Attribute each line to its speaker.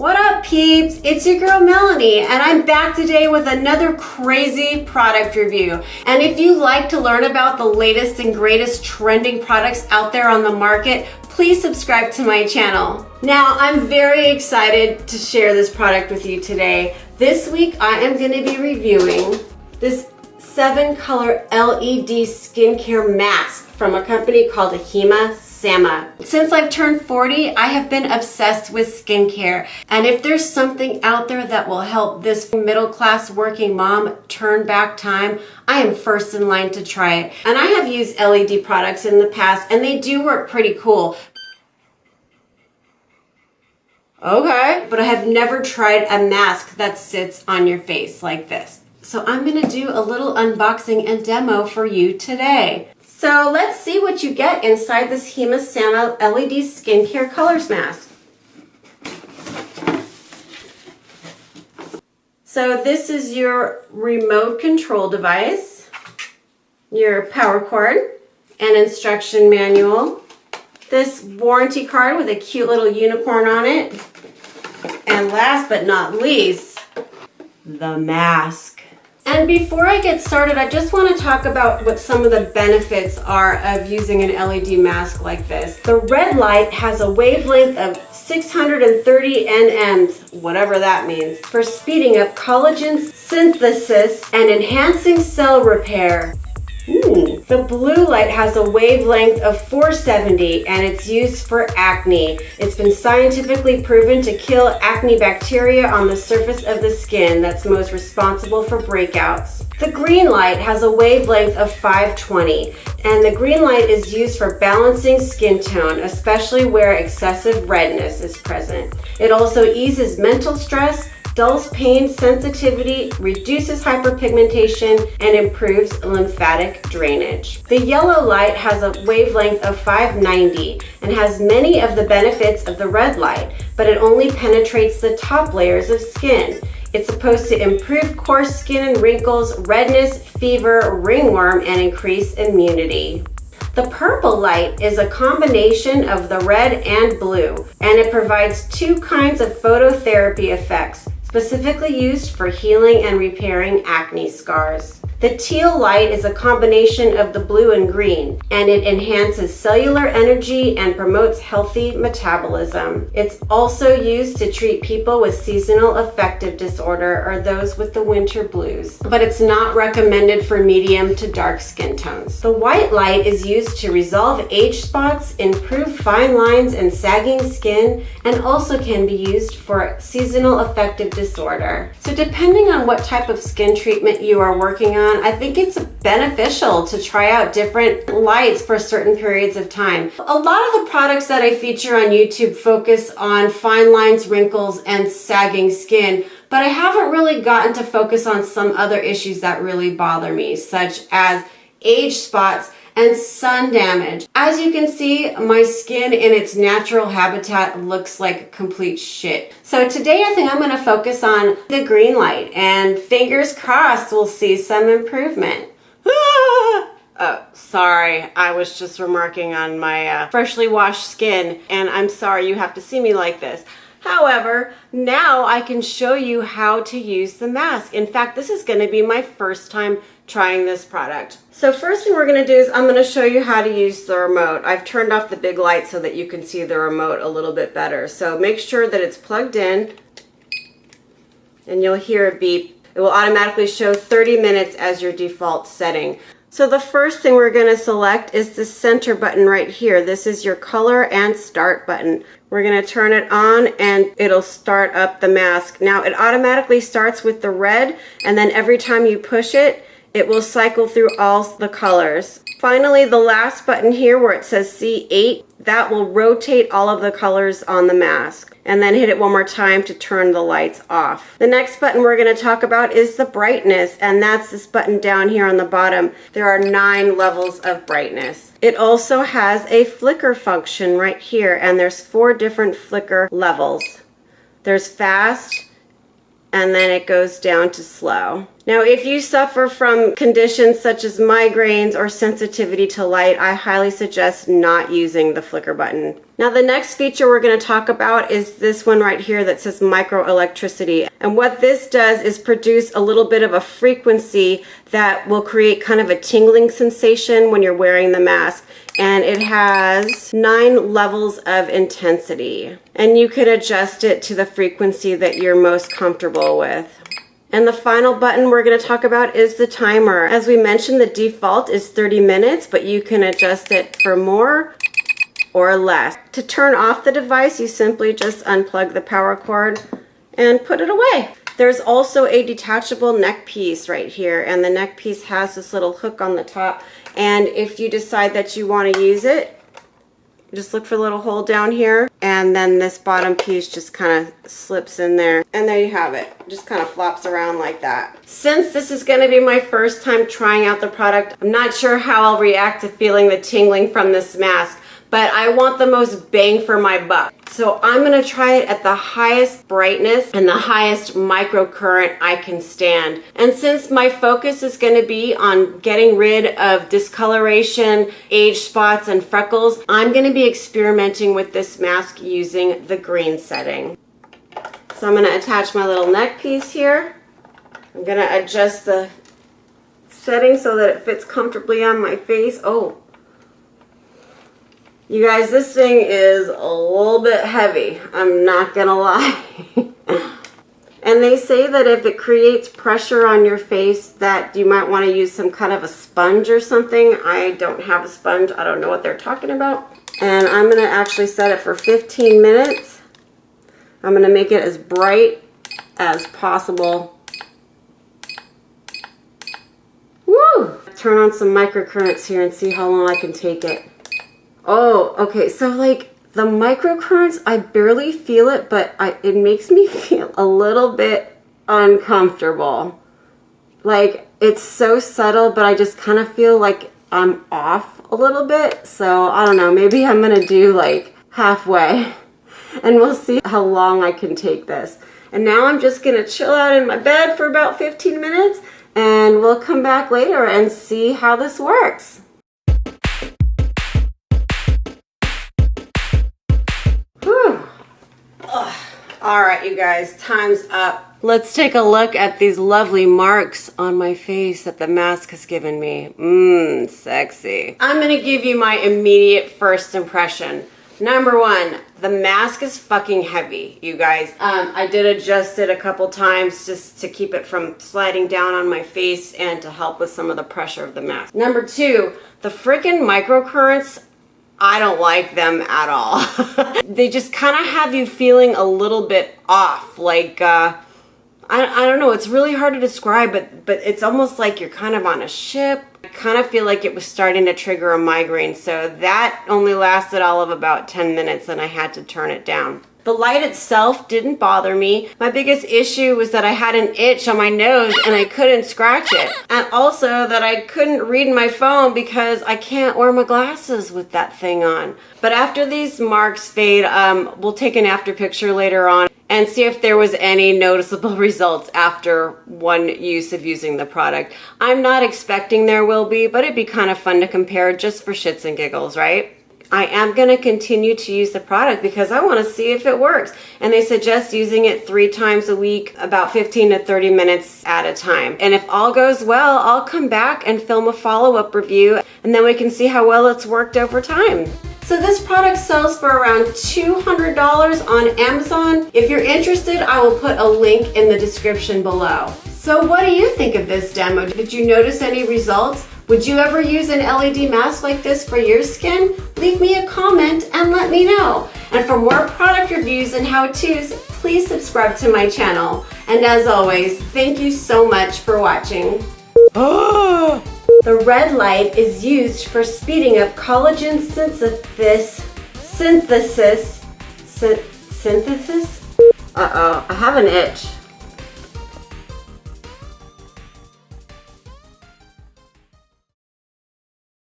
Speaker 1: What up, peeps? It's your girl Melanie, and I'm back today with another crazy product review. And if you like to learn about the latest and greatest trending products out there on the market, please subscribe to my channel. Now, I'm very excited to share this product with you today. This week, I am going to be reviewing this 7-color LED skincare mask from a company called Hime Sama. Since I've turned 40, I have been obsessed with skincare. And if there's something out there that will help this middle-class working mom turn back time, I am first in line to try it. And I have used LED products in the past, and they do work pretty cool. Okay, but I have never tried a mask that sits on your face like this. So I'm gonna do a little unboxing and demo for you today. So let's see what you get inside this Hime Sama LED Skincare Colors Mask. So this is your remote control device, your power cord, an instruction manual, this warranty card with a cute little unicorn on it, and last but not least, the mask. And before I get started, I just want to talk about what some of the benefits are of using an LED mask like this. The red light has a wavelength of 630 nms, whatever that means, for speeding up collagen synthesis and enhancing cell repair. The blue light has a wavelength of 470 and it's used for acne. It's been scientifically proven to kill acne bacteria on the surface of the skin that's most responsible for breakouts. The green light has a wavelength of 520 and the green light is used for balancing skin tone, especially where excessive redness is present. It also eases mental stress, dulls pain sensitivity, reduces hyperpigmentation, and improves lymphatic drainage. The yellow light has a wavelength of 590 and has many of the benefits of the red light, but it only penetrates the top layers of skin. It's supposed to improve coarse skin and wrinkles, redness, fever, ringworm, and increase immunity. The purple light is a combination of the red and blue, and it provides two kinds of phototherapy effects, specifically used for healing and repairing acne scars. The teal light is a combination of the blue and green, and it enhances cellular energy and promotes healthy metabolism. It's also used to treat people with seasonal affective disorder or those with the winter blues, but it's not recommended for medium to dark skin tones. The white light is used to resolve age spots, improve fine lines and sagging skin, and also can be used for seasonal affective disorder. So depending on what type of skin treatment you are working on, I think it's beneficial to try out different lights for certain periods of time. A lot of the products that I feature on YouTube focus on fine lines, wrinkles, and sagging skin, but I haven't really gotten to focus on some other issues that really bother me, such as age spots and sun damage. As you can see, my skin in its natural habitat looks like complete shit. So today I think I'm gonna focus on the green light, and fingers crossed we'll see some improvement. Oh, sorry, I was just remarking on my freshly washed skin, and I'm sorry you have to see me like this. However, now I can show you how to use the mask. In fact, this is gonna be my first time trying this product. So first thing we're gonna do is I'm gonna show you how to use the remote. I've turned off the big light so that you can see the remote a little bit better. So make sure that it's plugged in and you'll hear a beep. It will automatically show 30 minutes as your default setting. So the first thing we're gonna select is the center button right here. This is your color and start button. We're gonna turn it on and it'll start up the mask. Now it automatically starts with the red, and then every time you push it, it will cycle through all the colors. Finally, the last button here where it says C8, that will rotate all of the colors on the mask. And then hit it one more time to turn the lights off. The next button we're going to talk about is the brightness, and that's this button down here on the bottom. There are 9 levels of brightness. It also has a flicker function right here, and there's 4 different flicker levels. There's fast, and then it goes down to slow. Now, if you suffer from conditions such as migraines or sensitivity to light, I highly suggest not using the flicker button. Now, the next feature we're going to talk about is this one right here that says microelectricity. And what this does is produce a little bit of a frequency that will create kind of a tingling sensation when you're wearing the mask. And it has 9 levels of intensity. And you can adjust it to the frequency that you're most comfortable with. And the final button we're going to talk about is the timer. As we mentioned, the default is 30 minutes, but you can adjust it for more or less. To turn off the device, you simply just unplug the power cord and put it away. There's also a detachable neck piece right here, and the neck piece has this little hook on the top. And if you decide that you want to use it, just look for the little hole down here, and then this bottom piece just kind of slips in there. And there you have it. Just kind of flops around like that. Since this is going to be my first time trying out the product, I'm not sure how I'll react to feeling the tingling from this mask, but I want the most bang for my buck. So I'm going to try it at the highest brightness and the highest microcurrent I can stand. And since my focus is going to be on getting rid of discoloration, age spots, and freckles, I'm going to be experimenting with this mask using the green setting. So I'm going to attach my little neck piece here. I'm going to adjust the setting so that it fits comfortably on my face. Oh, you guys, this thing is a little bit heavy. I'm not gonna lie. And they say that if it creates pressure on your face that you might want to use some kind of a sponge or something. I don't have a sponge. I don't know what they're talking about. And I'm gonna actually set it for 15 minutes. I'm gonna make it as bright as possible. Woo! Turn on some microcurrents here and see how long I can take it. Oh, okay, so like the microcurrents, I barely feel it, but it makes me feel a little bit uncomfortable. Like, it's so subtle, but I just kind of feel like I'm off a little bit. So, I don't know, maybe I'm gonna do like halfway, and we'll see how long I can take this. And now I'm just gonna chill out in my bed for about 15 minutes, and we'll come back later and see how this works. All right, you guys, time's up. Let's take a look at these lovely marks on my face that the mask has given me. Sexy. I'm gonna give you my immediate first impression. Number 1, the mask is fucking heavy, you guys. I did adjust it a couple times just to keep it from sliding down on my face and to help with some of the pressure of the mask. Number 2, the freaking microcurrents, I don't like them at all. They just kind of have you feeling a little bit off. Like, I don't know, it's really hard to describe, but it's almost like you're kind of on a ship. I kind of feel like it was starting to trigger a migraine, so that only lasted all of about 10 minutes and I had to turn it down. The light itself didn't bother me. My biggest issue was that I had an itch on my nose and I couldn't scratch it. And also that I couldn't read my phone because I can't wear my glasses with that thing on. But after these marks fade, we'll take an after picture later on and see if there was any noticeable results after one use of using the product. I'm not expecting there will be, but it'd be kind of fun to compare just for shits and giggles, right? I am going to continue to use the product because I want to see if it works. And they suggest using it 3 times a week, about 15 to 30 minutes at a time. And if all goes well, I'll come back and film a follow-up review, and then we can see how well it's worked over time. So this product sells for around $200 on Amazon. If you're interested, I will put a link in the description below. So what do you think of this demo? Did you notice any results? Would you ever use an LED mask like this for your skin? Leave me a comment and let me know. And for more product reviews and how-tos, please subscribe to my channel. And as always, thank you so much for watching. The red light is used for speeding up collagen synthesis. Uh-oh, I have an itch.